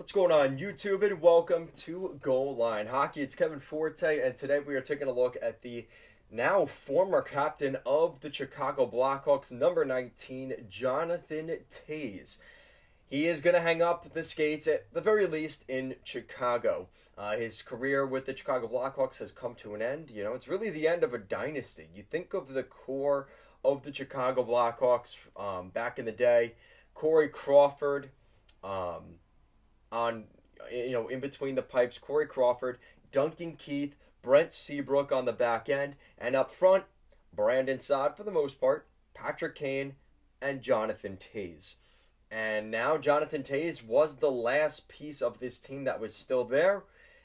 What's going on, YouTube, and welcome to Goal Line Hockey. It's Kevin Forte, and today we are taking a look at the now former captain of the Chicago Blackhawks, number 19, Jonathan Toews. He is going to hang up the skates, at the very least, in Chicago. His career with the Chicago Blackhawks has come to an end. You know, it's really the end of a dynasty. You think of the core of the Chicago Blackhawks back in the day, Corey Crawford, on in between the pipes, Corey Crawford, Duncan Keith, Brent Seabrook on the back end, and up front, Brandon Saad for the most part, Patrick Kane, and Jonathan Toews. And now Jonathan Toews was the last piece of this team that was still there,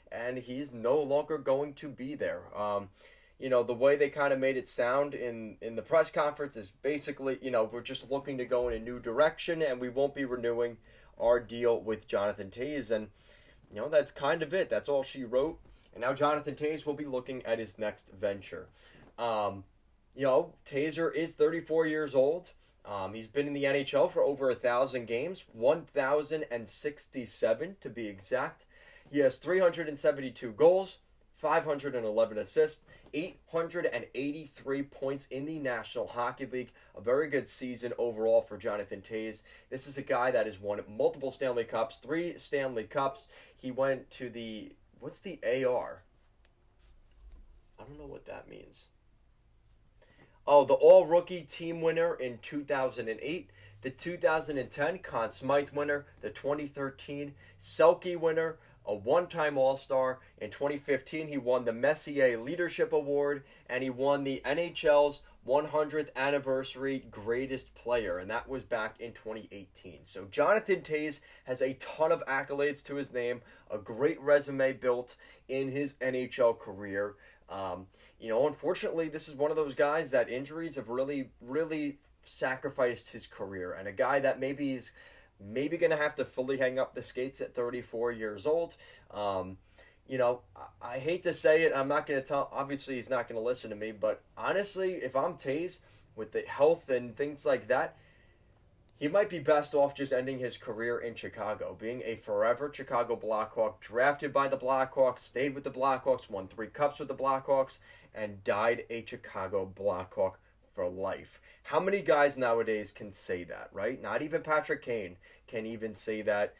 and he's no longer going to be there. The way they kind of made it sound in the press conference is basically, we're just looking to go in a new direction, and we won't be renewing our deal with Jonathan Toews. And, that's kind of it. That's all she wrote. And now Jonathan Toews will be looking at his next venture. Taser is 34 years old. He's been in the NHL for over 1,000 games, 1,067 to be exact. He has 372 goals, 511 assists, 883 points in the National Hockey League. A very good season overall for Jonathan Toews. This is a guy that has won multiple Stanley Cups, 3 Stanley Cups. He went to the, what's the AR? I don't know what that means. Oh, the All-Rookie Team winner in 2008, the 2010 Conn Smythe winner, the 2013 Selke winner, a one-time All-Star. In 2015, he won the Messier Leadership Award, and he won the NHL's 100th Anniversary Greatest Player, and that was back in 2018. So Jonathan Toews has a ton of accolades to his name, a great resume built in his NHL career. Unfortunately, this is one of those guys that injuries have really, really sacrificed his career, and a guy that maybe is going to have to fully hang up the skates at 34 years old. I hate to say it. I'm not going to tell. Obviously, he's not going to listen to me. But honestly, if I'm Toews, with the health and things like that, he might be best off just ending his career in Chicago, being a forever Chicago Blackhawk, drafted by the Blackhawks, stayed with the Blackhawks, won 3 cups with the Blackhawks, and died a Chicago Blackhawk for life. How many guys nowadays can say that, right? Not even Patrick Kane can even say that.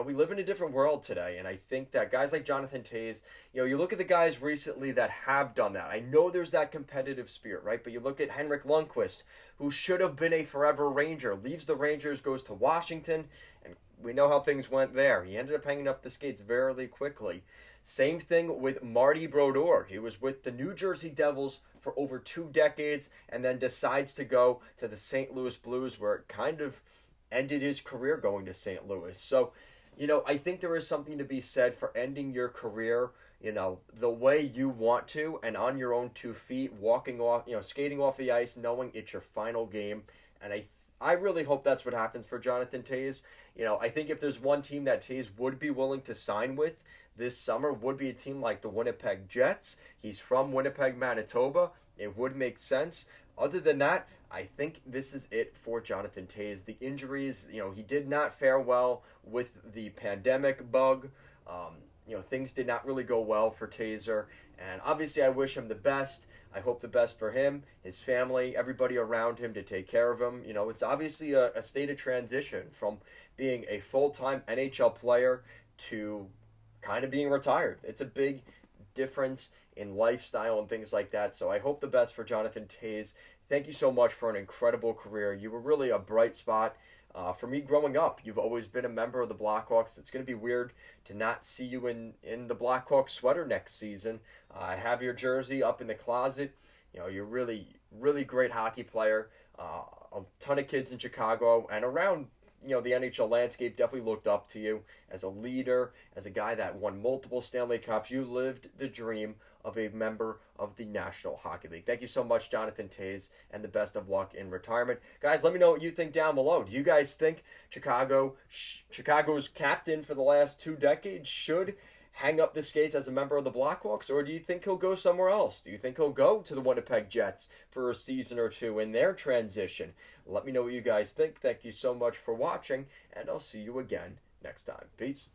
We live in a different world today, and I think that guys like Jonathan Toews, you look at the guys recently that have done that. I know there's that competitive spirit, right? But you look at Henrik Lundqvist, who should have been a forever Ranger, leaves the Rangers, goes to Washington, and we know how things went there. He ended up hanging up the skates very quickly. Same thing with Marty Brodeur. He was with the New Jersey Devils for over 2 decades, and then decides to go to the St. Louis Blues, where it kind of ended his career going to St. Louis. So, I think there is something to be said for ending your career, the way you want to, and on your own 2 feet, walking off, skating off the ice, knowing it's your final game. And I really hope that's what happens for Jonathan Toews. I think if there's one team that Toews would be willing to sign with this summer, would be a team like the Winnipeg Jets. He's from Winnipeg, Manitoba. It would make sense. Other than that, I think this is it for Jonathan Toews. The injuries, he did not fare well with the pandemic bug. Things did not really go well for Taser. And obviously, I wish him the best. I hope the best for him, his family, everybody around him to take care of him. It's obviously a state of transition from being a full-time NHL player to kind of being retired. It's a big difference in lifestyle and things like that. So I hope the best for Jonathan Toews. Thank you so much for an incredible career. You were really a bright spot for me growing up. You've always been a member of the Blackhawks. It's going to be weird to not see you in the Blackhawks sweater next season. I have your jersey up in the closet. You're really, really great hockey player. A ton of kids in Chicago and around the NHL landscape definitely looked up to you as a leader, as a guy that won multiple Stanley Cups. You lived the dream of a member of the National Hockey League. Thank you so much, Jonathan Toews, and the best of luck in retirement. Guys, let me know what you think down below. Do you guys think Chicago's captain for the last 2 decades should hang up the skates as a member of the Blackhawks, or do you think he'll go somewhere else? Do you think he'll go to the Winnipeg Jets for a season or 2 in their transition? Let me know what you guys think. Thank you so much for watching, and I'll see you again next time. Peace.